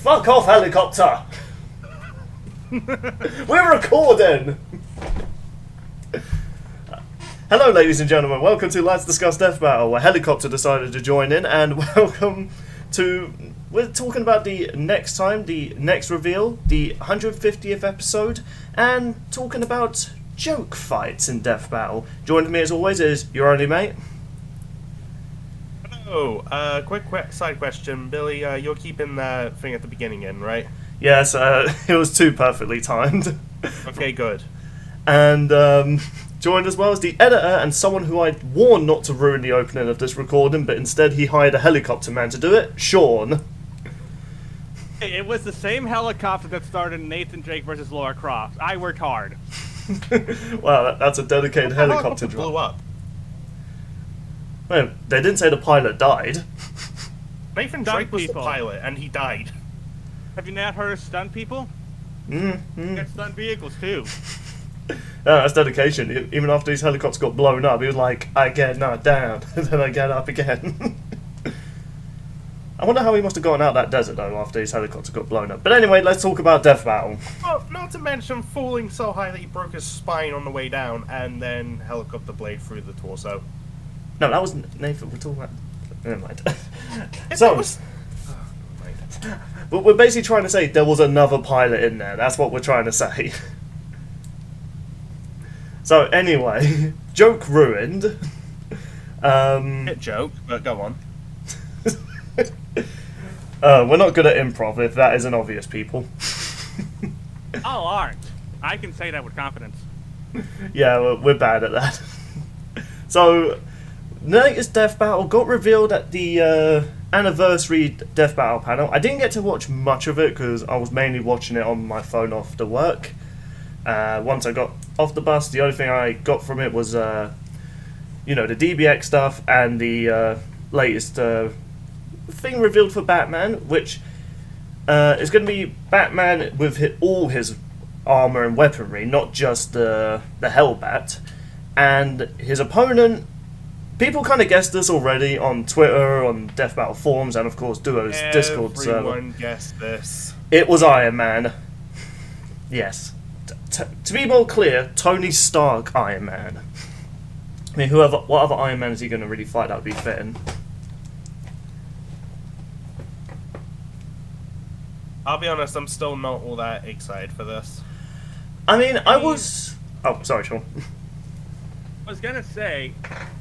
Fuck off, helicopter! We're recording! Hello, ladies and gentlemen. Welcome to Let's Discuss Death Battle, where Helicopter decided to join in, and welcome to... We're talking about the next reveal, the 150th episode, and talking about joke fights in Death Battle. Joining me, as always, is your only mate. Hello. Quick side question. Billy, you're keeping that thing at the beginning in, right? Yes, it was too perfectly timed. Okay, good. And joined as well as the editor and someone who I'd warned not to ruin the opening of this recording, but instead he hired a helicopter man to do it, Sean. It was the same helicopter that started Nathan Drake versus Laura Croft. I worked hard. Wow, that's a dedicated helicopter blew drop. up. Well, they didn't say the pilot died. Nathan Drake was the pilot, and he died. Have you not heard of stunt people? Got stunt vehicles too. That's dedication. Even after his helicopter got blown up, he was like, I get knocked down, and then I get up again. I wonder how he must have gotten out that desert, though, after his helicopter got blown up. But anyway, let's talk about Death Battle. Oh, not to mention falling so high that he broke his spine on the way down, and then helicopter blade through the torso. No, that was Nathan. We're talking about... Never mind. But we're basically trying to say there was another pilot in there. That's what we're trying to say. So anyway, joke ruined. Joke, but go on. We're not good at improv, if that isn't obvious, people. All aren't. I can say that with confidence. Yeah, we're bad at that. So, latest Death Battle got revealed at the anniversary Death Battle panel. I didn't get to watch much of it because I was mainly watching it on my phone after work. Once I got off the bus, the only thing I got from it was, the DBX stuff and the latest thing revealed for Batman, which is going to be Batman with all his armor and weaponry, not just the Hellbat. And his opponent, people kind of guessed this already on Twitter, on Death Battle forums, and of course Duo's Discord server. Everyone guessed this. It was Iron Man. Yes. To be more clear, Tony Stark Iron Man. I mean, what other Iron Man is he going to really fight? That would be fitting. I'll be honest, I'm still not all that excited for this. I mean, I was... Oh, sorry, Sean. I was gonna say,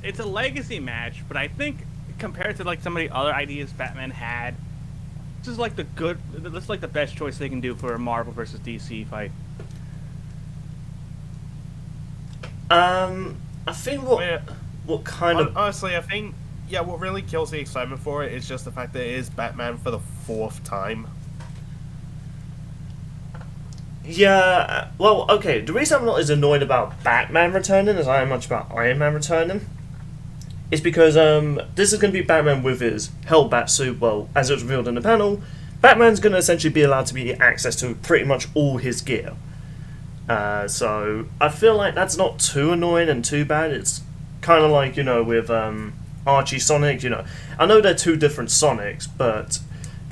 it's a legacy match, but I think compared to like some of the other ideas Batman had, this is like the best choice they can do for a Marvel versus DC fight. I think what kind of... Honestly, I think, what really kills the excitement for it is just the fact that it is Batman for the 4th time. Yeah, well, okay, the reason I'm not as annoyed about Batman returning as I am much about Iron Man returning is because this is going to be Batman with his Hellbat suit. Well, as it was revealed in the panel, Batman's going to essentially be allowed to be access to pretty much all his gear. So I feel like that's not too annoying and too bad. It's kind of like, with Archie Sonic, I know they're two different Sonics, but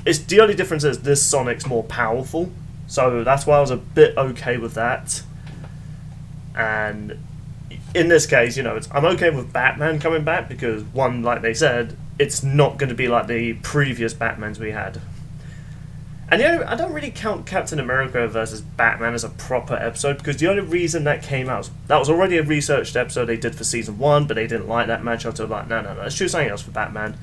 the only difference is this Sonic's more powerful. So that's why I was a bit okay with that. And in this case, I'm okay with Batman coming back because, one, like they said, it's not going to be like the previous Batmans we had. And I don't really count Captain America versus Batman as a proper episode because the only reason that came out, that was already a researched episode they did for season 1, but they didn't like that matchup, so like, no, let's choose something else for Batman.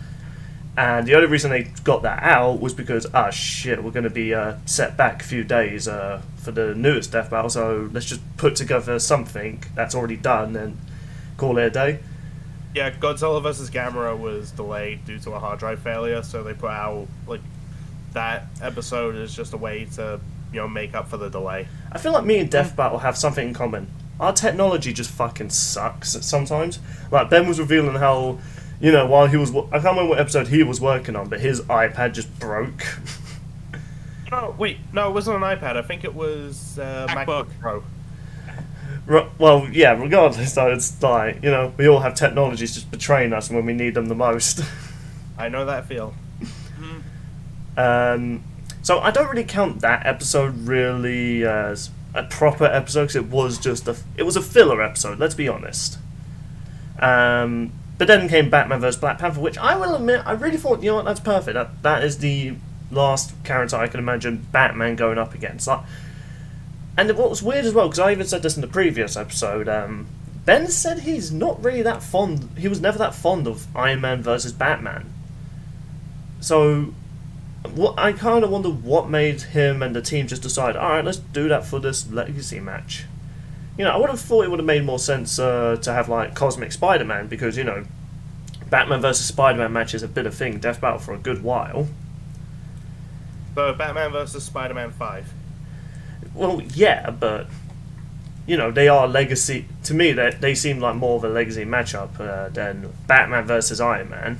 And the only reason they got that out was because, we're going to be set back a few days for the newest Death Battle, so let's just put together something that's already done and call it a day. Yeah, Godzilla vs. Gamera was delayed due to a hard drive failure, so they put out, that episode as just a way to, make up for the delay. I feel like me and Death Battle have something in common. Our technology just fucking sucks sometimes. Like, Ben was revealing how... while he was... I can't remember what episode he was working on, but his iPad just broke. Oh, wait. No, it wasn't an iPad. I think it was MacBook Pro. Well, yeah, regardless, though, it's like, we all have technologies just betraying us when we need them the most. I know that feel. So I don't really count that episode really as a proper episode, because it was just it was a filler episode, let's be honest. But then came Batman vs. Black Panther, which I will admit, I really thought, you know what, that's perfect. That is the last character I can imagine Batman going up against. And what was weird as well, because I even said this in the previous episode, Ben said he's not really that fond, he was never that fond of Iron Man versus Batman. So, I kind of wonder what made him and the team just decide, alright, let's do that for this legacy match. You know, I would have thought it would have made more sense to have, like, Cosmic Spider-Man, because, you know, Batman versus Spider-Man matches have been a thing, Death Battle, for a good while. So, Batman versus Spider-Man 5. Well, yeah, but, you know, they are legacy... To me, they seem like more of a legacy matchup than Batman versus Iron Man.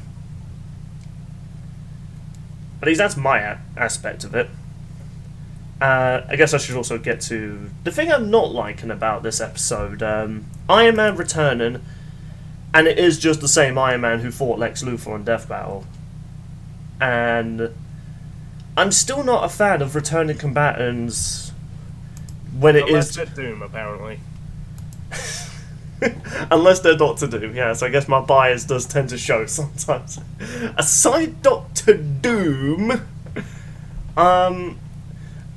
At least that's my aspect of it. I guess I should also get to the thing I'm not liking about this episode. Iron Man returning, and it is just the same Iron Man who fought Lex Luthor in Death Battle. And I'm still not a fan of returning combatants when it is... Unless they're Doom, apparently. Unless they're Doctor Doom, yes. I guess my bias does tend to show sometimes. Aside Doctor Doom...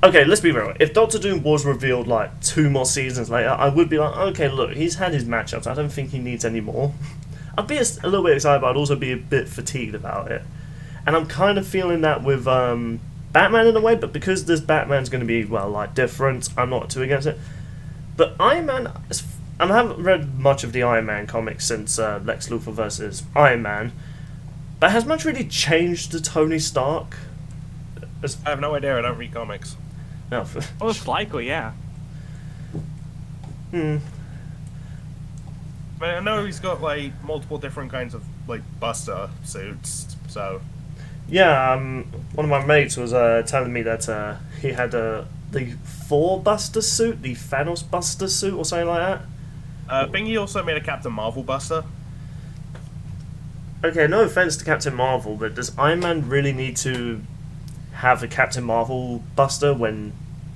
Okay, let's be real. If Doctor Doom was revealed, like, 2 more seasons later, I would be like, okay, look, he's had his matchups. I don't think he needs any more. I'd be a little bit excited, but I'd also be a bit fatigued about it. And I'm kind of feeling that with Batman in a way, but because this Batman's going to be, well, like, different, I'm not too against it. But Iron Man... I haven't read much of the Iron Man comics since Lex Luthor versus Iron Man, but has much really changed to Tony Stark? I have no idea, I don't read comics. No. Most likely, yeah. Hmm. But I know he's got, like, multiple different kinds of, like, Buster suits, so... Yeah, one of my mates was telling me that he had the Thor Buster suit, the Thanos Buster suit, or something like that. Bingy also made a Captain Marvel Buster. Okay, no offense to Captain Marvel, but does Iron Man really need to have a Captain Marvel Buster when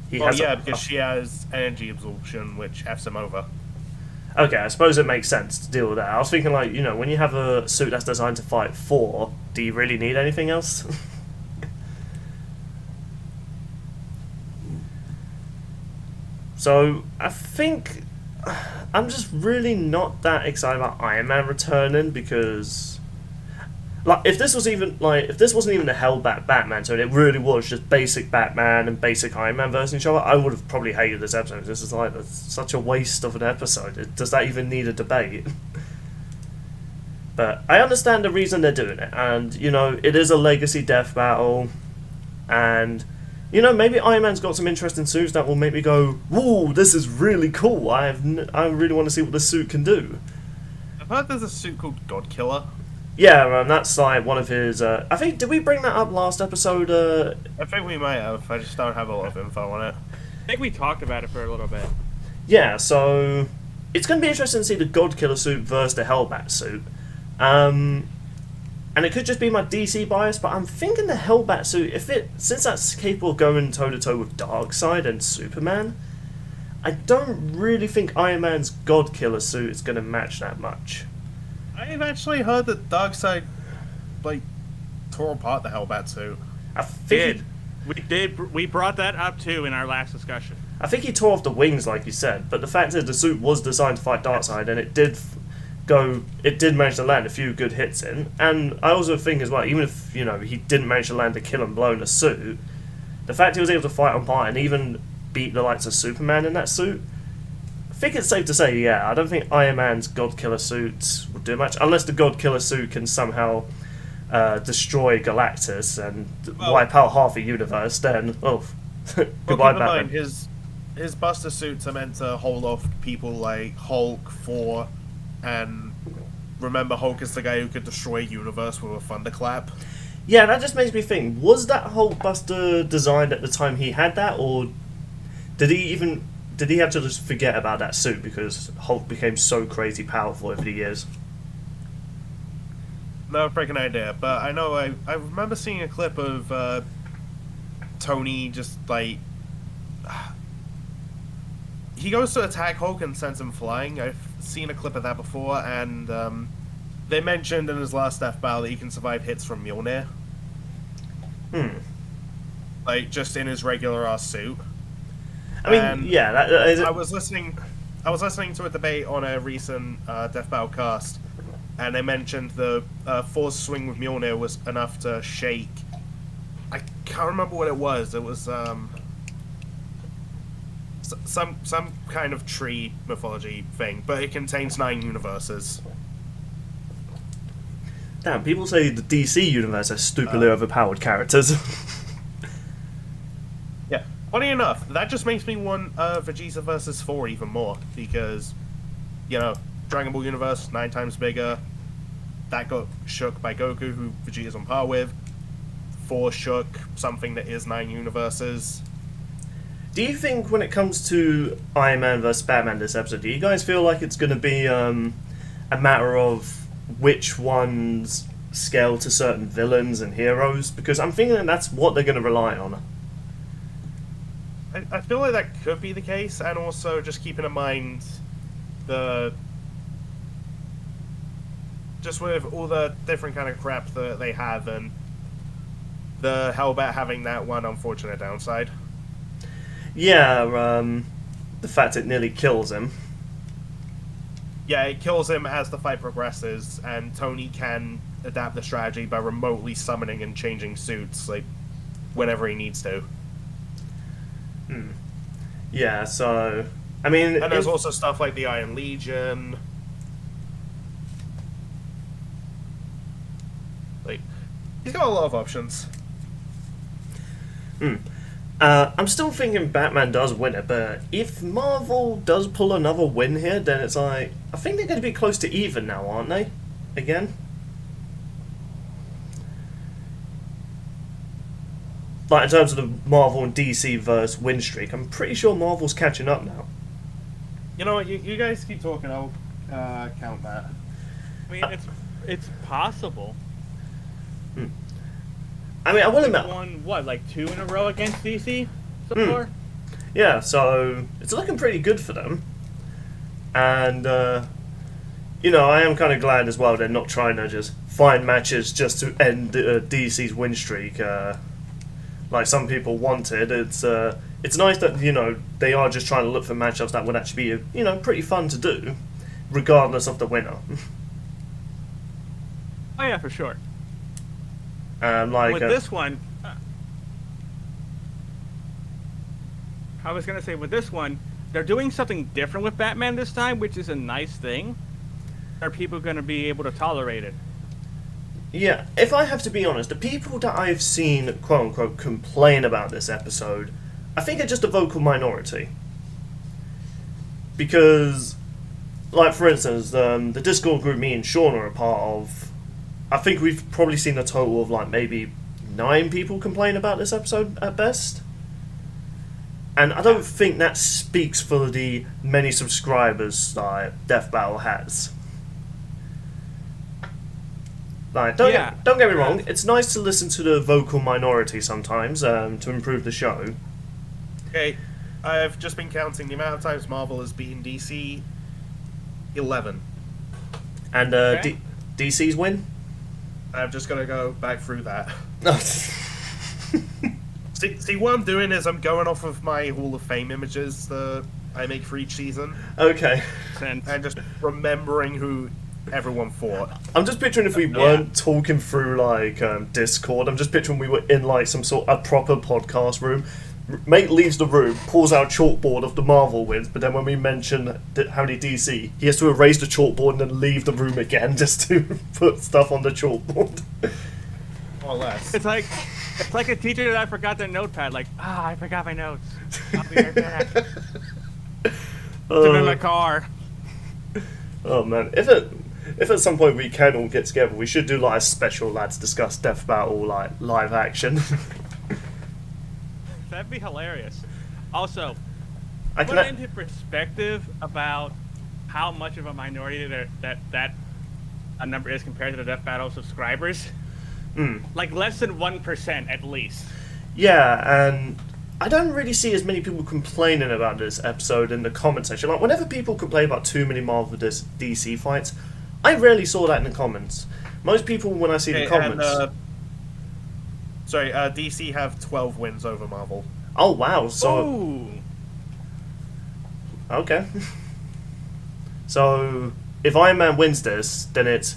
he has... Yeah, because she has energy absorption, which F's him over. Okay, I suppose it makes sense to deal with that. I was thinking, like, you know, when you have a suit that's designed to fight Thor, do you really need anything else? So, I think I'm just really not that excited about Iron Man returning, because... Like, if this wasn't even a Hellbat Batman, so it really was just basic Batman and basic Iron Man versus each other, I would have probably hated this episode. This is like such a waste of an episode. Does that even need a debate? But I understand the reason they're doing it, and, you know, it is a legacy death battle, and, you know, maybe Iron Man's got some interesting suits that will make me go, whoa, this is really cool. I really want to see what this suit can do. I've heard there's a suit called God Killer. Yeah, that's like one of his... I think, did we bring that up last episode? I think we might have. I just don't have a lot of info on it. I think we talked about it for a little bit. Yeah, so... It's going to be interesting to see the God Killer suit versus the Hellbat suit. And it could just be my DC bias, but I'm thinking the Hellbat suit, since that's capable of going toe-to-toe with Darkseid and Superman, I don't really think Iron Man's God Killer suit is going to match that much. I've actually heard that Darkseid, like, tore apart the Hellbat suit. I think We brought that up too in our last discussion. I think he tore off the wings, like you said, but the fact is the suit was designed to fight Darkseid, and it did manage to land a few good hits in. And I also think as well, even if, you know, he didn't manage to land a kill and blow in the suit, the fact he was able to fight on par and even beat the likes of Superman in that suit, I think it's safe to say, yeah, I don't think Iron Man's God Killer suit will do much, unless the God Killer suit can somehow destroy Galactus and wipe out half a universe, then, goodbye, Batman. His Buster suits are meant to hold off people like Hulk, Thor, and remember, Hulk is the guy who could destroy a universe with a thunderclap. Yeah, that just makes me think, was that Hulk Buster designed at the time he had that, or did he have to just forget about that suit because Hulk became so crazy powerful over the years? No freaking idea, but I know I remember seeing a clip of Tony just like he goes to attack Hulk and sends him flying. I've seen a clip of that before, and they mentioned in his last death battle that he can survive hits from Mjolnir. Like just in his regular ass suit. I mean, yeah, that is. I was listening to a debate on a recent Death Battle cast, and they mentioned the force swing with Mjolnir was enough to shake. I can't remember what it was. It was some kind of tree mythology thing, but it contains 9 universes. Damn, people say the DC universe has stupidly overpowered characters. Yeah. Funny enough, that just makes me want Vegeta versus 4 even more, because, you know, Dragon Ball universe, 9 times bigger. That got shook by Goku, who Vegeta's on par with. 4 shook something that is 9 universes. Do you think when it comes to Iron Man vs. Batman this episode, do you guys feel like it's going to be a matter of which ones scale to certain villains and heroes? Because I'm thinking that that's what they're going to rely on. I feel like that could be the case, and also just keeping in mind just with all the different kind of crap that they have, and the Hellbat having that one unfortunate downside. Yeah, the fact it nearly kills him. Yeah, it kills him as the fight progresses, and Tony can adapt the strategy by remotely summoning and changing suits, like, whenever he needs to. Yeah, so... I mean... And there's also stuff like the Iron Legion. Like, he's got a lot of options. I'm still thinking Batman does win it, but if Marvel does pull another win here, then it's like... I think they're going to be close to even now, aren't they? Again? Like, in terms of the Marvel and DC verse win streak, I'm pretty sure Marvel's catching up now. You know what, you guys keep talking, I'll count that. I mean, it's possible. I mean, I will admit... Won, what, like 2 in a row against DC so far? Yeah, so it's looking pretty good for them. And, you know, I am kind of glad as well they're not trying to just find matches just to end DC's win streak, like some people wanted. It's nice that, you know, they are just trying to look for matchups that would actually be, you know, pretty fun to do, regardless of the winner. Oh yeah, for sure. Like with this one, I was gonna say with this one, they're doing something different with Batman this time, which is a nice thing. Are people gonna be able to tolerate it? Yeah, if I have to be honest, the people that I've seen, quote-unquote, complain about this episode, I think are just a vocal minority. Because, like, for instance, the Discord group me and Sean are a part of, I think we've probably seen a total of, like, maybe 9 people complain about this episode at best. And I don't think that speaks for the many subscribers that Death Battle has. Like, don't get me wrong, it's nice to listen to the vocal minority sometimes to improve the show. Okay, I've just been counting the amount of times Marvel has beaten DC. 11. And DC's win? I'm just gonna go back through that. see, what I'm doing is I'm going off of my Hall of Fame images that I make for each season. Okay. And just remembering who everyone fought. I'm just picturing if we weren't talking through, like, Discord, I'm just picturing we were in, like, some sort of proper podcast room. Mate leaves the room, pulls out chalkboard of the Marvel wins, but then when we mention how many DC, he has to erase the chalkboard and then leave the room again just to put stuff on the chalkboard. Or less. It's like a teacher that forgot their notepad. Like, I forgot my notes. I'll be right back. It's in my car. Oh man, if at some point we can all get together, we should do like a special Lads Discuss Death Battle, like live action. That'd be hilarious. Also, I put it into perspective about how much of a minority that a number is compared to the Death Battle subscribers. Like less than 1% at least. Yeah, and I don't really see as many people complaining about this episode in the comment section. Like, whenever people complain about too many Marvel vs. DC fights, I rarely saw that in the comments. Most people, when I see the comments... DC have 12 wins over Marvel. Oh, wow, so... Ooh. Okay. So, if Iron Man wins this, then it's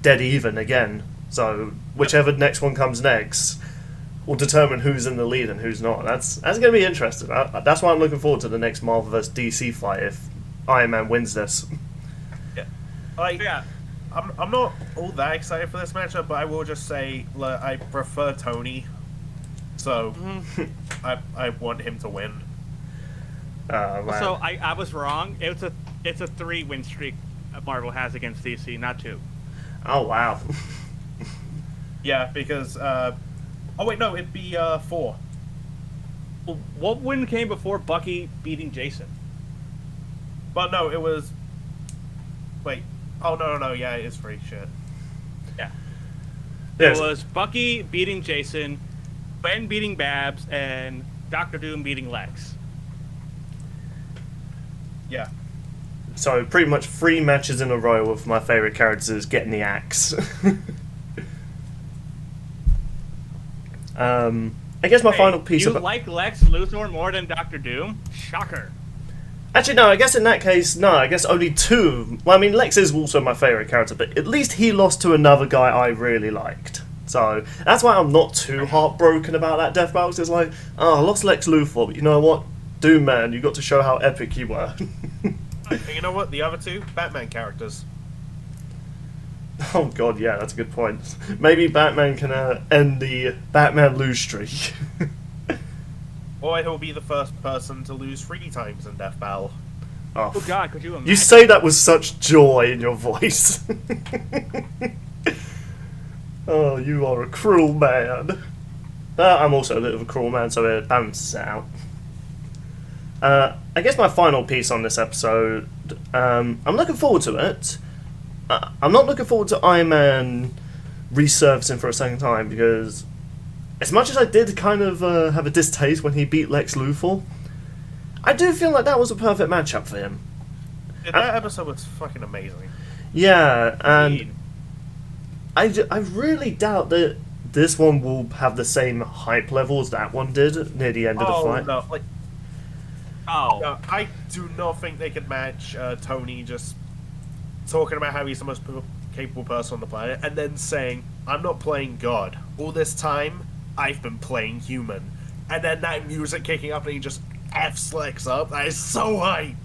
dead even again. So, whichever next one comes next will determine who's in the lead and who's not. That's going to be interesting. That's why I'm looking forward to the next Marvel vs. DC fight if Iron Man wins this. Yeah. I'm not all that excited for this matchup, but I will just say I prefer Tony, so I want him to win. So I was wrong. It's a 3-win streak Marvel has against DC, not 2. Oh wow. Yeah, because oh wait, no, it'd be 4. Well, what win came before Bucky beating Jason? But no, it was. Wait. Oh no, yeah, it is 3. Shit. Yeah. Yes. It was Bucky beating Jason, Ben beating Babs, and Doctor Doom beating Lex. Yeah. So pretty much 3 matches in a row of my favourite characters getting the axe. I guess my final piece you of... like Lex Luthor more than Doctor Doom? Shocker. Actually, no, I guess in that case, no, I guess only 2. Well, I mean, Lex is also my favourite character, but at least he lost to another guy I really liked. So, that's why I'm not too heartbroken about that death battle. It's like, oh, I lost Lex Luthor, but you know what? Doom Man, you got to show how epic you were. You know what? The other 2 Batman characters. Oh god, yeah, that's a good point. Maybe Batman can end the Batman lose streak. Or he'll be the first person to lose 3 times in Death Battle. Oh, Oh god, could you imagine? you say that with such joy in your voice. Oh, you are a cruel man. I'm also a bit of a cruel man, so it balances it out. I guess my final piece on this episode, I'm looking forward to it. I'm not looking forward to Iron Man resurfacing for a second time, because as much as I did kind of have a distaste when he beat Lex Luthor, I do feel like that was a perfect matchup for him. Yeah, that episode was fucking amazing. Yeah, and I really doubt that this one will have the same hype level as that one did near the end of the fight. No, Oh. I do not think they could match Tony just talking about how he's the most capable person on the planet and then saying, I'm not playing God. All this time, I've been playing human. And then that music kicking up and he just F's Lex up. That is so hype.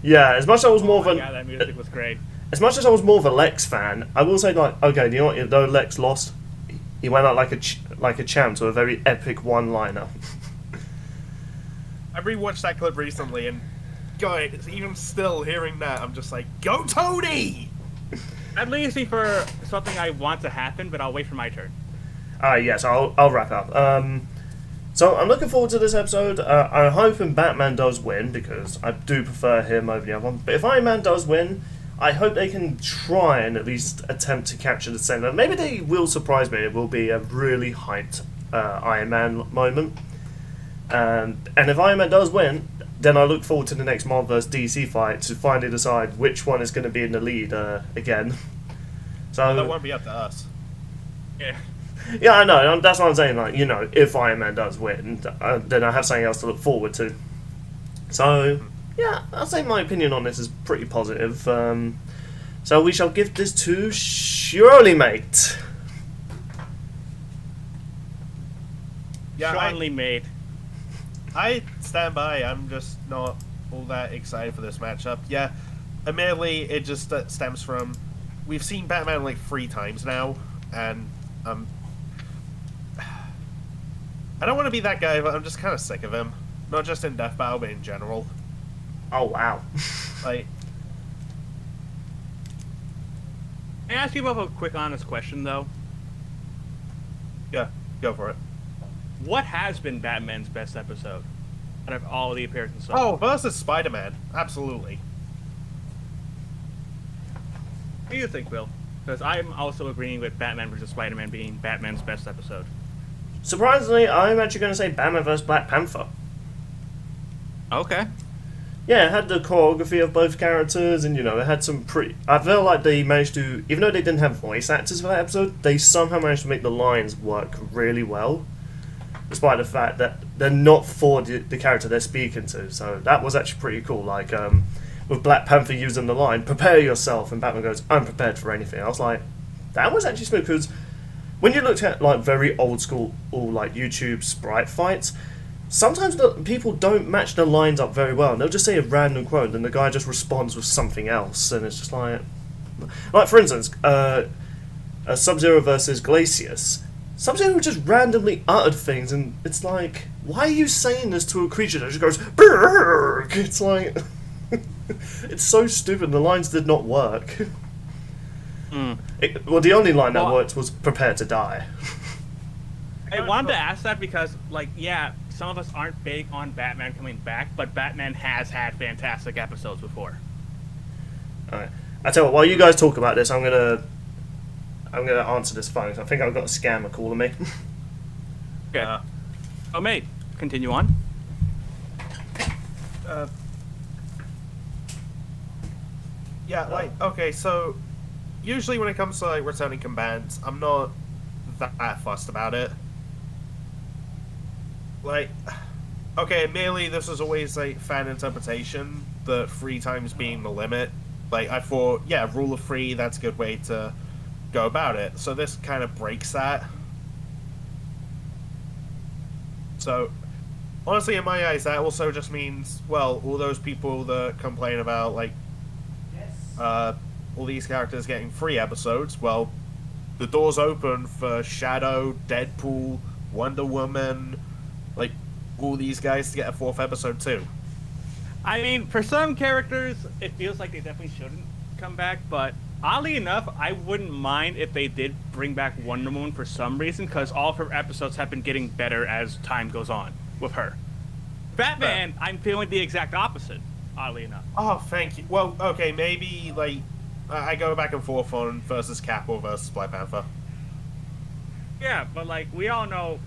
Yeah, as much as I was more of a... Yeah, that music was great. As much as I was more of a Lex fan, I will say, like, okay, you know what? Though Lex lost, he went out like a champ to a very epic one-liner. I rewatched that clip recently, and God, even still hearing that, I'm just like, go Tony! That leaves me for something I want to happen, but I'll wait for my turn. Yes, I'll wrap up. So I'm looking forward to this episode. I'm hoping Batman does win, because I do prefer him over the other one. But if Iron Man does win, I hope they can try and at least attempt to capture the same. Maybe they will surprise me. It will be a really hyped Iron Man moment. And if Iron Man does win, then I look forward to the next Marvel vs. DC fight to finally decide which one is going to be in the lead again. So That won't be up to us. Yeah. yeah, I know. That's what I'm saying. Like, you know, if Iron Man does win, then I have something else to look forward to. So yeah, I'll say my opinion on this is pretty positive. So we shall give this to Surely Mate. Yeah, Strongly made. I stand by. I'm just not all that excited for this matchup. Yeah, admittedly, it just stems from we've seen Batman like 3 times now, and I don't want to be that guy, but I'm just kind of sick of him. Not just in Death Battle, but in general. Oh wow. Like, Can I ask you about a quick, honest question, though? yeah, go for it. What has been Batman's best episode out of all the appearances? Oh, versus Spider-Man, absolutely. What do you think, Bill? Because I'm also agreeing with Batman vs. Spider-Man being Batman's best episode. Surprisingly, I'm actually going to say Batman vs Black Panther. Okay. Yeah, it had the choreography of both characters, and it had some pretty. I feel like they managed to, even though they didn't have voice actors for that episode, they somehow managed to make the lines work really well, despite the fact that they're not for the character they're speaking to. So that was actually pretty cool. Like with Black Panther using the line "Prepare yourself," and Batman goes, "I'm prepared for anything." I was like, that was actually smooth because when you looked at like very old school or like YouTube sprite fights. Sometimes the people don't match the lines up very well. They'll just say a random quote, and the guy just responds with something else, and it's just like for instance, Sub-Zero versus Glacius. Sub-Zero just randomly uttered things, and it's like, why are you saying this to a creature that just goes Berg? It's like, it's so stupid. The lines did not work. The only line that worked was "Prepare to die." I wanted to ask that because, like, yeah, some of us aren't big on Batman coming back, but Batman has had fantastic episodes before. Alright. I tell you what, while you guys talk about this, I'm gonna answer this phone. I think I've got a scammer calling me. Okay. Oh, mate, continue on. Yeah, like, okay, so usually when it comes to like returning combatants, I'm not that fussed about it. Like, okay, admittedly, this is always like fan interpretation, the 3 times being the limit. Like, I thought, yeah, rule of 3, that's a good way to go about it. So this kind of breaks that. So, honestly, in my eyes, that also just means, well, all those people that complain about, like, all these characters getting 3 episodes, well, the door's open for Shadow, Deadpool, Wonder Woman, like, all these guys to get a 4th episode too. I mean, for some characters, it feels like they definitely shouldn't come back, but oddly enough, I wouldn't mind if they did bring back Wonder Woman for some reason, because all of her episodes have been getting better as time goes on with her. Batman, I'm feeling the exact opposite, oddly enough. Oh, thank you. Well, okay, maybe, like, I go back and forth on versus Cap or versus Black Panther. Yeah, but, like, we all know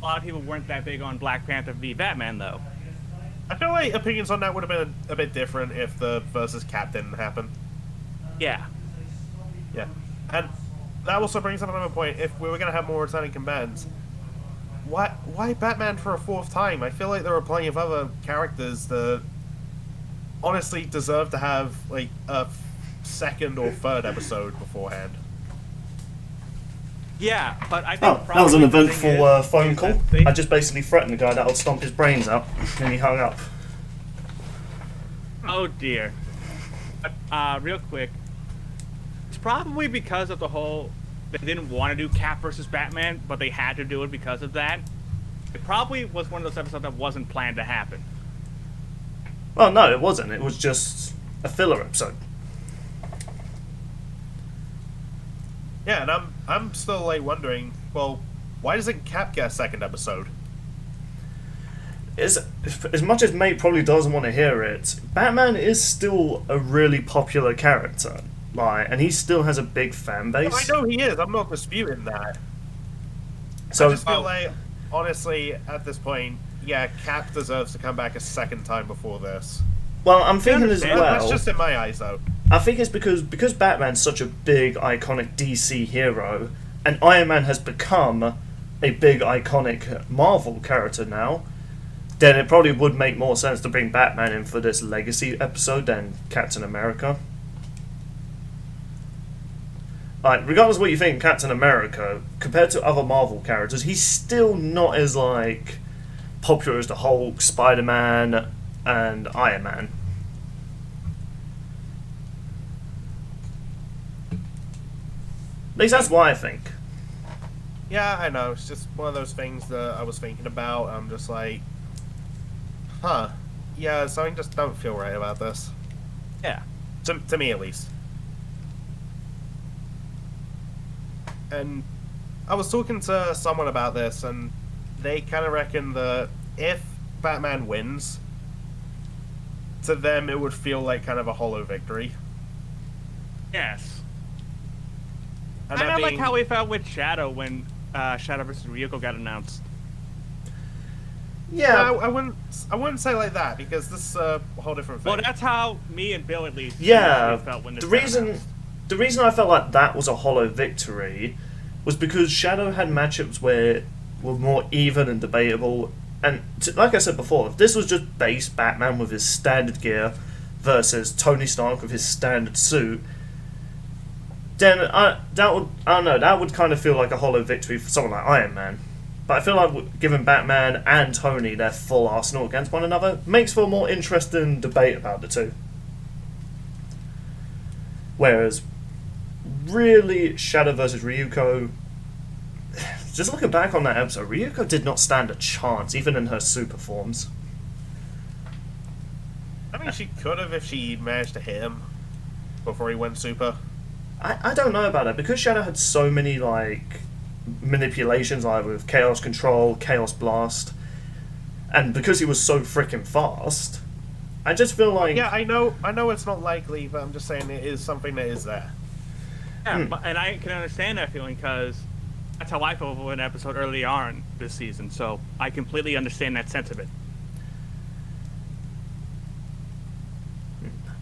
a lot of people weren't that big on Black Panther v. Batman, though. I feel like opinions on that would have been a bit different if the versus Cap didn't happen. Yeah. Yeah. And that also brings up another point. If we were going to have more returning combatants, why Batman for a 4th time? I feel like there are plenty of other characters that honestly deserve to have, like, a 2nd or 3rd episode beforehand. Yeah, but I think that was an eventful phone is call. I just basically threatened the guy that I'll stomp his brains out, and he hung up. Oh dear. Real quick, it's probably because of the whole, they didn't want to do Cap versus Batman, but they had to do it because of that. It probably was one of those episodes that wasn't planned to happen. Well, no, it wasn't. It was just a filler episode. Yeah, and I'm still, like, wondering, well, why doesn't Cap get a 2nd episode? As much as Mate probably doesn't want to hear it, Batman is still a really popular character. Like, and he still has a big fan base. No, I know he is. I'm not disputing that. So I just feel like, honestly, at this point, yeah, Cap deserves to come back a 2nd time before this. Well, I'm thinking as well. That's just in my eyes, though. I think it's because Batman's such a big, iconic DC hero, and Iron Man has become a big, iconic Marvel character now, then it probably would make more sense to bring Batman in for this legacy episode than Captain America. Like, regardless of what you think of Captain America, compared to other Marvel characters, he's still not as, like, popular as the Hulk, Spider-Man, and Iron Man. At least that's what I think. Yeah, I know. It's just one of those things that I was thinking about. I'm just like, huh. Yeah, something just don't feel right about this. Yeah. To me, at least. And I was talking to someone about this, and they kind of reckon that if Batman wins, to them it would feel like kind of a hollow victory. Yes. And I that don't like being- how we felt with Shadow when Shadow vs. Ryuko got announced. Yeah, No, I wouldn't say like that because this is a whole different thing. Well, that's how me and Bill at least yeah. initially felt when this The got reason, announced. the reason I felt like that was a hollow victory was because Shadow had matchups where were more even and debatable. And like I said before, if this was just base Batman with his standard gear versus Tony Stark with his standard suit, then that would kind of feel like a hollow victory for someone like Iron Man. But I feel like giving Batman and Tony their full arsenal against one another makes for a more interesting debate about the two. Whereas, really, Shadow versus Ryuko, just looking back on that episode, Ryuko did not stand a chance, even in her super forms. I mean, she could have if she managed to hit him before he went super. I don't know about that, because Shadow had so many, manipulations, like with Chaos Control, Chaos Blast, and because he was so freaking fast, I just feel like... Yeah, I know it's not likely, but I'm just saying it is something that is there. Yeah, and I can understand that feeling because that's how I felt with an episode early on this season. So I completely understand that sentiment.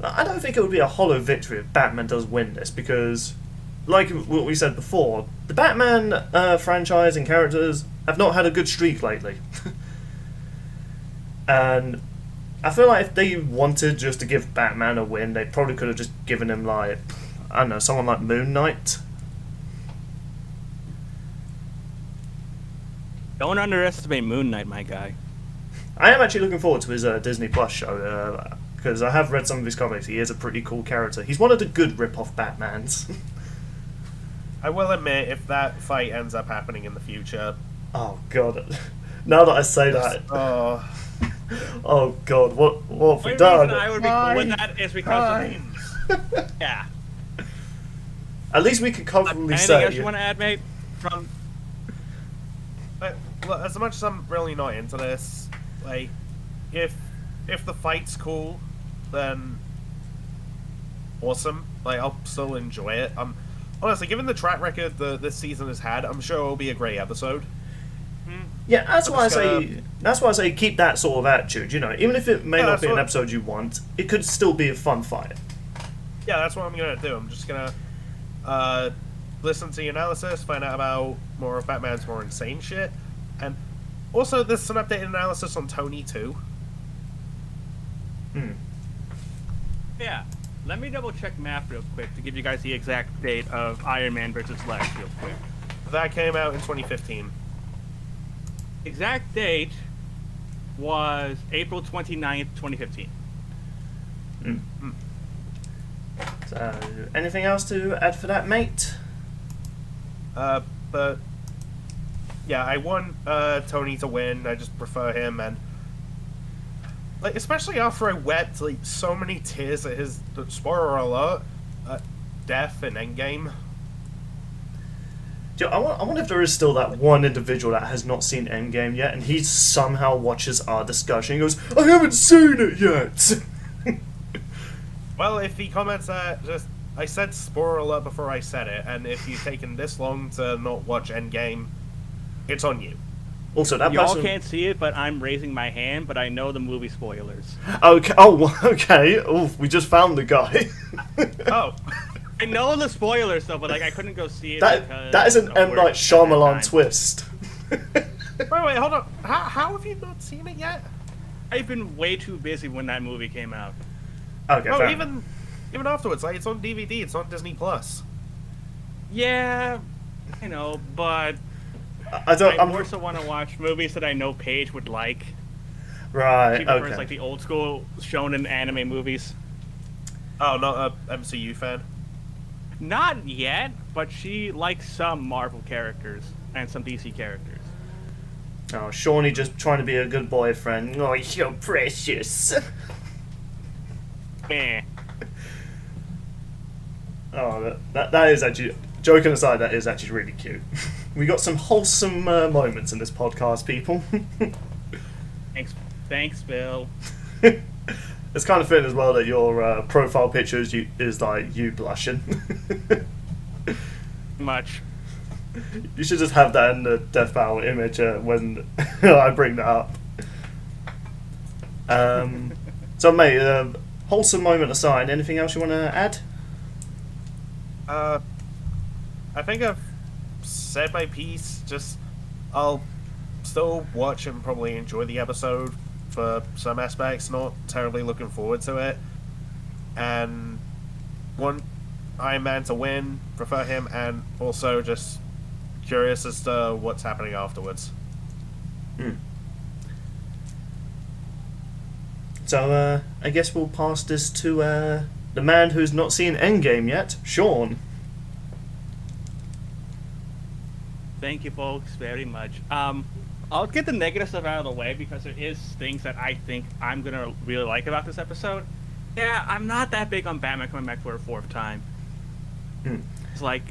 I don't think it would be a hollow victory if Batman does win this, because, like what we said before, the Batman franchise and characters have not had a good streak lately. And I feel like if they wanted just to give Batman a win, they probably could have just given him, I don't know, someone like Moon Knight. Don't underestimate Moon Knight, my guy. I am actually looking forward to his Disney Plus show, because I have read some of his comics. He is a pretty cool character. He's one of the good rip-off Batmans. I will admit, if that fight ends up happening in the future... Oh, God. Now that I say that... Oh... Oh, God, what have we The only done? reason I would be cool with that is because of... Yeah. At least we can comfortably Anything say... else you want to add, mate? From... Look, as much as I'm really not into this, if the fight's cool, then awesome. I'll still enjoy it. Honestly, given the track record that this season has had, I'm sure it'll be a great episode. Yeah, that's why I say keep that sort of attitude. Even if it may not be an episode you want, it could still be a fun fight. Yeah, that's what I'm gonna do. I'm just gonna listen to your analysis, find out about more of Batman's more insane shit, and also there's an updated analysis on Tony too. Yeah. Let me double check math real quick to give you guys the exact date of Iron Man versus Lex real quick. That came out in 2015. Exact date was April 29th, 2015. So, anything else to add for that, mate? But yeah, I want Tony to win. I just prefer him, and especially after I wept so many tears at his spoiler alert death in Endgame. I wonder if there is still that one individual that has not seen Endgame yet, and he somehow watches our discussion and goes, I haven't seen it yet! Well, if he comments that, I said spoiler alert before I said it, and if you've taken this long to not watch Endgame, it's on you. Also, that Y'all person... can't see it, but I'm raising my hand, but I know the movie spoilers. Okay. Oh, okay. Oh, we just found the guy. Oh. I know the spoilers, though, but I couldn't go see it because... That is an M. Night Shyamalan twist. Wait, hold on. How have you not seen it yet? I've been way too busy when that movie came out. Okay, Oh, fair even afterwards, it's on DVD, it's on Disney Plus. Yeah, I know, but I more so want to watch movies that I know Paige would like. Right, She prefers the old school shonen anime movies. Oh, not a MCU fan? Not yet, but she likes some Marvel characters and some DC characters. Oh, Shawnee just trying to be a good boyfriend. Oh, you're so precious. Meh. Oh, that is actually... Joking aside, that is actually really cute. We got some wholesome moments in this podcast, people. Thanks, Bill. It's kind of fitting as well that your profile picture is you blushing. Much. You should just have that in the Death Battle image when I bring that up. So, mate, wholesome moment aside, anything else you want to add? I think I've said my piece. Just, I'll still watch and probably enjoy the episode for some aspects, not terribly looking forward to it. And want Iron Man to win, prefer him, and also just curious as to what's happening afterwards. So, I guess we'll pass this to the man who's not seen Endgame yet, Sean. Thank you, folks, very much. I'll get the negative stuff out of the way because there is things that I think I'm gonna really like about this episode. Yeah, I'm not that big on Batman coming back for a fourth time. It's like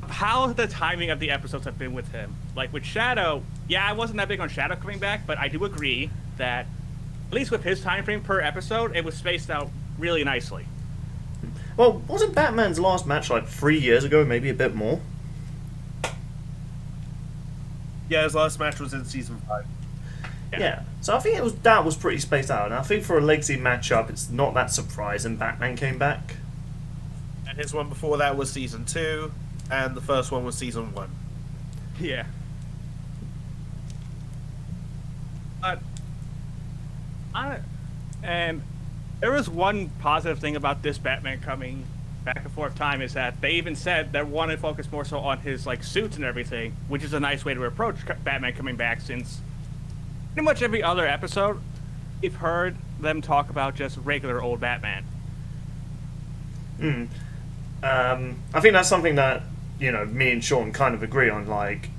how the timing of the episodes have been with him. Like with Shadow, yeah, I wasn't that big on Shadow coming back, but I do agree that at least with his time frame per episode, it was spaced out really nicely. Well, wasn't Batman's last match like 3 years ago, maybe a bit more? Yeah, his last match was in season 5. Yeah. So I think that was pretty spaced out, and I think for a legacy matchup, it's not that surprising Batman came back. And his one before that was season 2, and the first one was season 1. Yeah. And there was one positive thing about this Batman coming back and forth time is that they even said they want to focus more so on his like suits and everything, which is a nice way to approach Batman coming back, since pretty much every other episode we've heard them talk about just regular old Batman. I think that's something that, you know, me and Sean kind of agree on, like,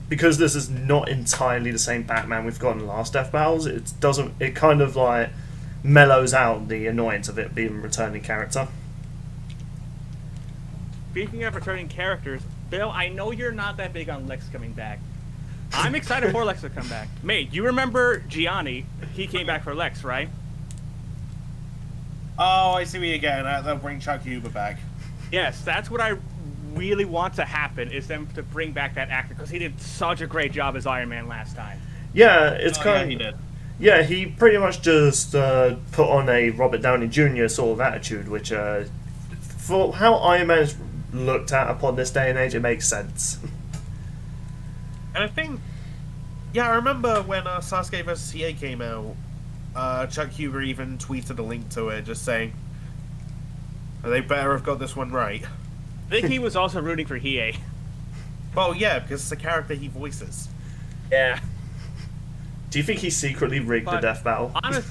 because this is not entirely the same Batman we've got in the last Death Battles, it kind of like mellows out the annoyance of it being a returning character. Speaking of returning characters, Bill, I know you're not that big on Lex coming back. I'm excited for Lex to come back. Mate, you remember Gianni? He came back for Lex, right? Oh, I see what you're getting at. They'll bring Chuck Huber back. Yes, that's what I really want to happen, is them to bring back that actor, because he did such a great job as Iron Man last time. Yeah, it's Yeah, he did. Yeah, he pretty much just put on a Robert Downey Jr. sort of attitude, which, for how Iron Man is looked at upon this day and age, it makes sense. And I think, yeah, I remember when Sasuke vs. CA came out, Chuck Huber even tweeted a link to it, just saying, they better have got this one right. I think he was also rooting for Hiei. Well, yeah, because it's the character he voices. Yeah. Do you think he secretly rigged the death battle? Honest.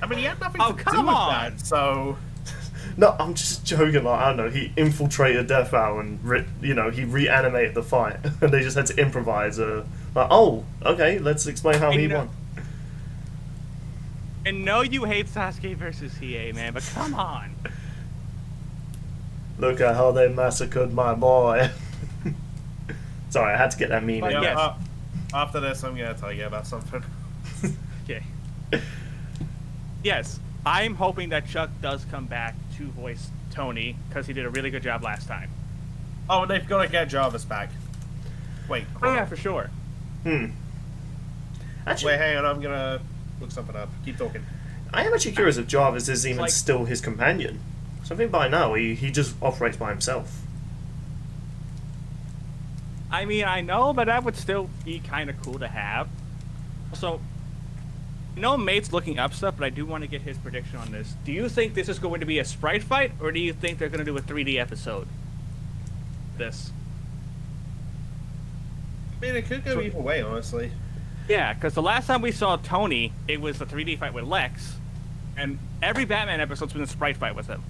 I mean, he had nothing Oh, to do come with on. that, so... No, I'm just joking. Like, I don't know. He infiltrated Death Battle and he reanimated the fight, and they just had to improvise. Like, oh, okay, let's explain how he won. And no, you hate Sasuke versus Hiei, man, but come on. Look at how they massacred my boy. Sorry, I had to get that meme But in. yeah. Yeah, after this, I'm going to tell you about something. Okay. Yes, I'm hoping that Chuck does come back to voice Tony, because he did a really good job last time. Oh, and they've got to get Jarvis back. Wait, Oh, hold yeah, on. for sure. Actually, Wait, hang on, I'm going to look something up. Keep talking. I am actually curious if Jarvis is even like- still his companion. So I think by now he just operates by himself. I mean, I know, but that would still be kind of cool to have. Also, I know Mate's looking up stuff, but I do want to get his prediction on this. Do you think this is going to be a sprite fight, or do you think they're going to do a 3D episode? This. I mean, it could go either way, honestly. Yeah, because the last time we saw Tony, it was a 3D fight with Lex, and every Batman episode's been a sprite fight with him.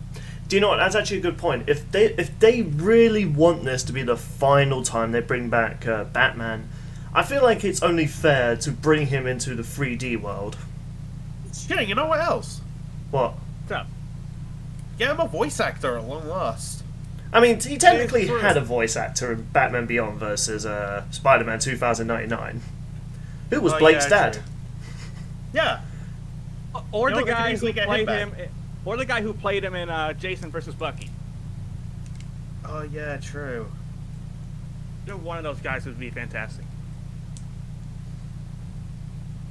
Do you know what? That's actually a good point. If they really want this to be the final time they bring back Batman, I feel like it's only fair to bring him into the 3D world. Yeah, you know what else? What? What's up? Get him a voice actor at long last. I mean, he technically It's true. had a voice actor in Batman Beyond versus Spider-Man 2099. Who was Oh, Blake's yeah, dad? true. Yeah. Or You the know, they could guy who easily get him played back. him, or the guy who played him in Jason versus Bucky. Oh yeah, true. Either one of those guys would be fantastic.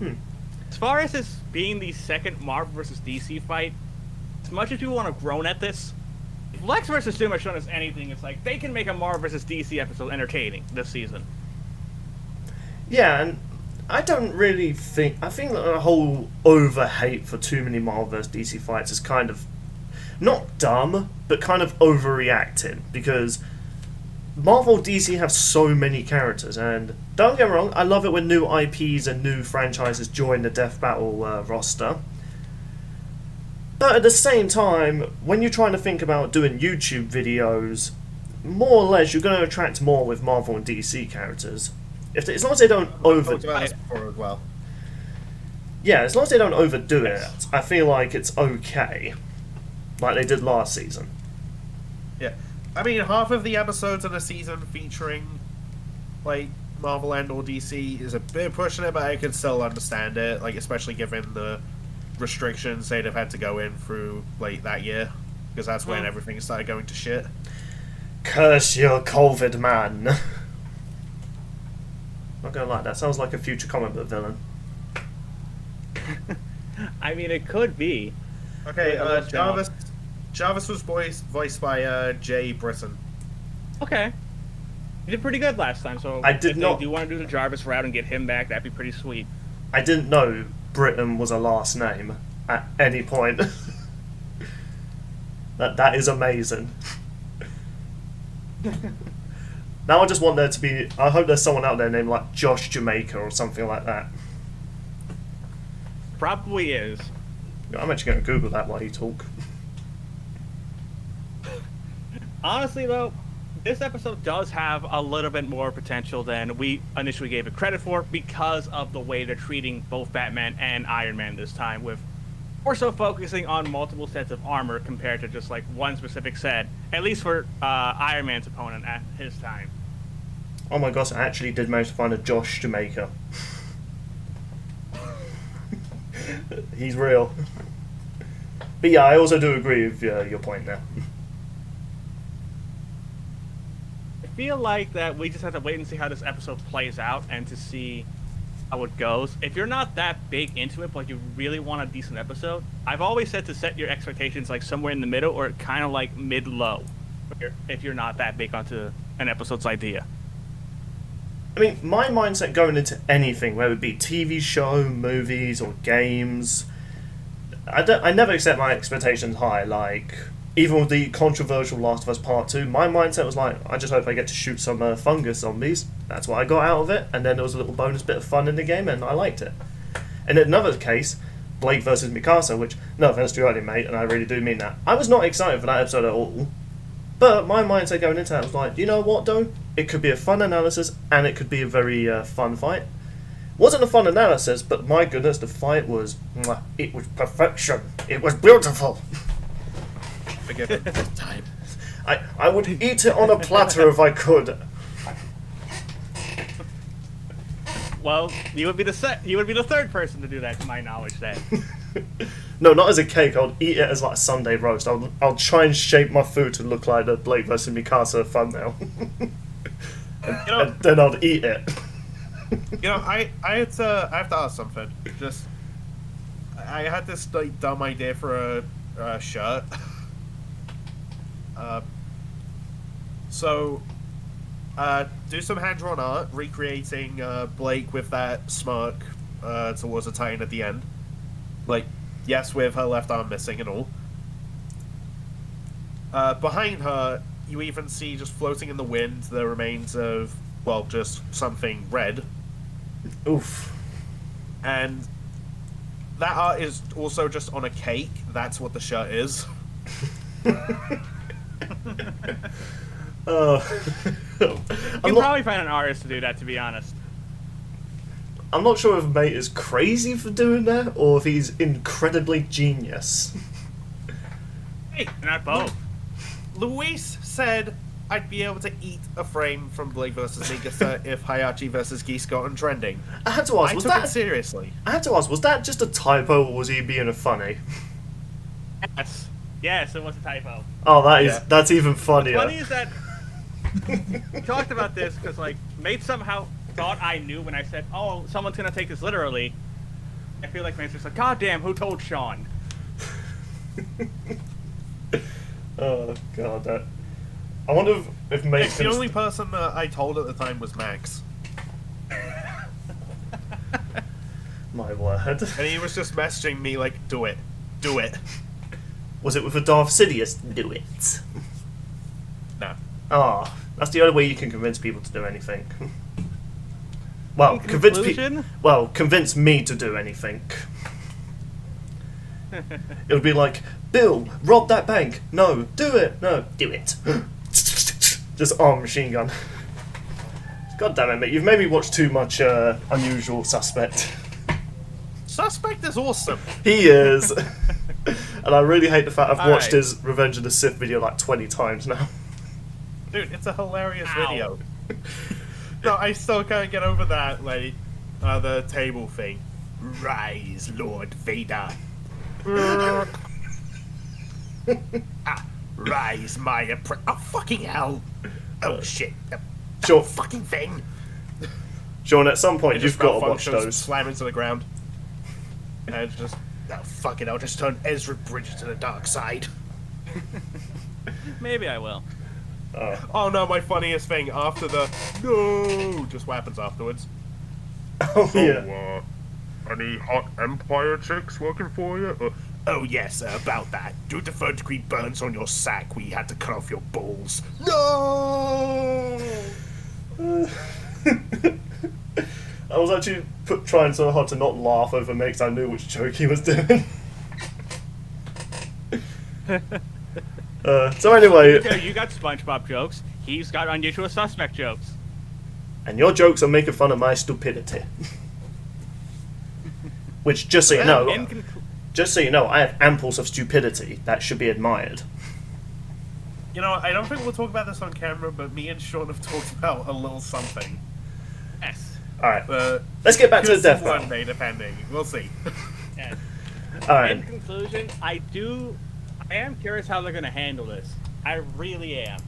As far as this being the second Marvel versus DC fight, as much as people want to groan at this, if Lex versus Doom has shown us anything, it's like they can make a Marvel versus DC episode entertaining this season. Yeah, and I don't really think... I think that the whole over-hate for too many Marvel vs. DC fights is kind of... not dumb, but kind of overreacting, because Marvel DC have so many characters, and don't get me wrong, I love it when new IPs and new franchises join the Death Battle roster. But at the same time, when you're trying to think about doing YouTube videos, more or less you're going to attract more with Marvel and DC characters. As long as they don't well. Yeah, as long as they don't overdo it, I feel like it's okay. Like they did last season. Yeah. I mean, half of the episodes of the season featuring, like, Marvel and or DC is a bit pushing it, but I can still understand it, like, especially given the restrictions they'd have had to go in through, like, that year, because that's when everything started going to shit. Curse your COVID, man. Not gonna lie, that sounds like a future comic book villain. I mean, it could be. Okay, Jarvis was voiced by Jay Brisson. Okay. You did pretty good last time, so if they do want to do the Jarvis route and get him back, that'd be pretty sweet. I didn't know Britain was a last name at any point. That is amazing. Now I just want there to be... I hope there's someone out there named like Josh Jamaica or something like that. Probably is. I'm actually going to Google that while you talk. Honestly, though, this episode does have a little bit more potential than we initially gave it credit for because of the way they're treating both Batman and Iron Man this time, with more so focusing on multiple sets of armor compared to just like one specific set, at least for Iron Man's opponent at his time. Oh my gosh, I actually did manage to find a Josh Jamaica. He's real. But yeah, I also do agree with your point there. I feel like that we just have to wait and see how this episode plays out and to see how it goes. If you're not that big into it, but you really want a decent episode, I've always said to set your expectations like somewhere in the middle or kind of like mid-low if you're not that big onto an episode's idea. I mean, my mindset going into anything, whether it be TV show, movies, or games, I never set my expectations high. Like, even with the controversial Last of Us Part 2, my mindset was like, I just hope I get to shoot some fungus zombies. That's what I got out of it, and then there was a little bonus bit of fun in the game, and I liked it. And in another case, Blake versus Mikasa, which, no offense to you, I didn't, mate, and I really do mean that. I was not excited for that episode at all. But my mindset going into that was like, you know what, though? It could be a fun analysis, and it could be a very fun fight. Wasn't a fun analysis, but my goodness, the fight was... It was perfection. It was beautiful. Forgive him this time. I would eat it on a platter if I could. Well, you would be the third person to do that, to my knowledge, then. No, not as a cake. I'll eat it as like a Sunday roast. I'll try and shape my food to look like the Blake vs. Mikasa thumbnail. and then I'll eat it. You know, I have to ask something. Just, I had this like dumb idea for a shirt. Do some hand-drawn art recreating Blake with that smirk towards the Titan at the end. Like, yes, with her left arm missing and all. Behind her, you even see just floating in the wind the remains of, well, just something red. Oof. And that art is also just on a cake. That's what the shirt is. You can probably find an artist to do that, to be honest. I'm not sure if mate is crazy for doing that, or if he's incredibly genius. Hey, not both. Luis said I'd be able to eat a frame from Blake vs. Mikasa if Hayachi vs. Geese got on trending. I had to ask, I took it seriously. I had to ask, was that just a typo, or was he being funny? Yes, it was a typo. Oh, that's even funnier. What's funny is that We talked about this because like Mate somehow thought I knew when I said, "Oh, someone's gonna take this literally." I feel like Mate's just like, "God damn, who told Sean?" Oh god, that. I wonder if Mate's The only person that I told at the time was Max. My word. And he was just messaging me like, do it. Do it. Was it with a Darth Sidious? Do it. No. Ah, that's the only way you can convince people to do anything. Well, In conclusion? convince me to do anything. It would be like, Bill, rob that bank. No, do it. No, do it. Just arm machine gun. God damn it, mate! You've made me watch too much Unusual Suspect. Suspect is awesome. He is. And I really hate the fact I've watched Alright. his Revenge of the Sith video like 20 times now. Dude, it's a hilarious Ow. video. No, I still can't get over that, like, the table thing. Rise, Lord Vader. Rise, my oh, fucking hell. Oh, shit. Sure, Fucking thing. Sean, at some point It you've just got to watch malfunctions, those. Slam into the ground. And it's just, oh, fuck it, I'll just turn Ezra Bridger to the dark side. Maybe I will. Oh no, my funniest thing after the no, just what happens afterwards. Oh, yeah. Any hot Empire chicks working for you? Oh yes, about that. Due to third-degree burns on your sack, we had to cut off your balls. No! I was actually trying so hard to not laugh over Mix. I knew which joke he was doing. So anyway, Okay, you got SpongeBob jokes. He's got Unusual Suspect jokes. and your jokes are making fun of my stupidity. Which, just so you know, In conclu- just so you know, I have amples of stupidity that should be admired. You know, I don't think we'll talk about this on camera, but me and Sean have talked about a little something. yes. All right, let's get back to the death one battle. day, depending. We'll see. Yes. All right, In conclusion, I am curious how they're going to handle this. I really am.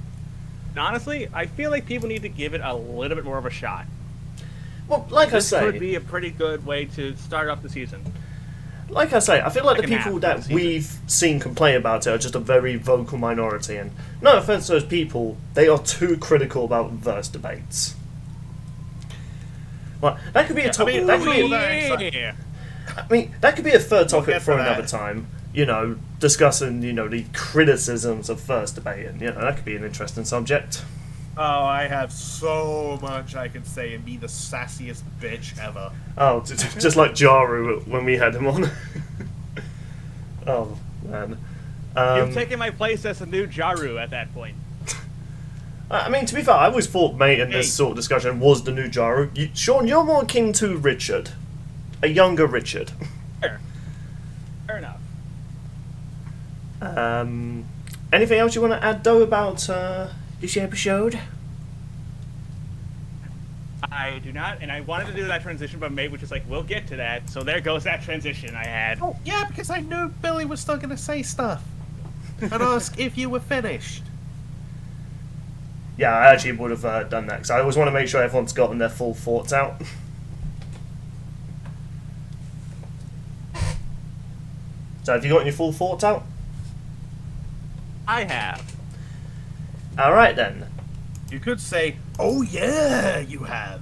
And honestly, I feel like people need to give it a little bit more of a shot. well, like I This could say, be a pretty good way to start off the season. I feel like the Second half people of the that season. we've seen complain about it are just a very vocal minority, and no offense to those people, they are too critical about verse debates. Well, that could be a topic. mean, that could we- be, Yeah. I mean, that could be a third topic get for to that. another time. You know, discussing the criticisms of first debate, and that could be an interesting subject. Oh, I have so much I can say and be the sassiest bitch ever. Oh, just like Jaru when we had him on. Oh man. You've taken my place as a new Jaru at that point. I mean, to be fair, I always thought Mate in this Hey. sort of discussion was the new Jaru. Sean, you're more akin to Richard, a younger Richard. Fair. Fair enough. Anything else you want to add though about this episode? I do not, and I wanted to do that transition, but Mate was just like, we'll get to that. So there goes that transition I had. Oh, yeah, because I knew Billy was still going to say stuff. And ask if you were finished. Yeah, I actually would have done that because I always want to make sure everyone's gotten their full thoughts out. So, have you gotten your full thoughts out? I have. All right then. You could say, oh yeah, you have.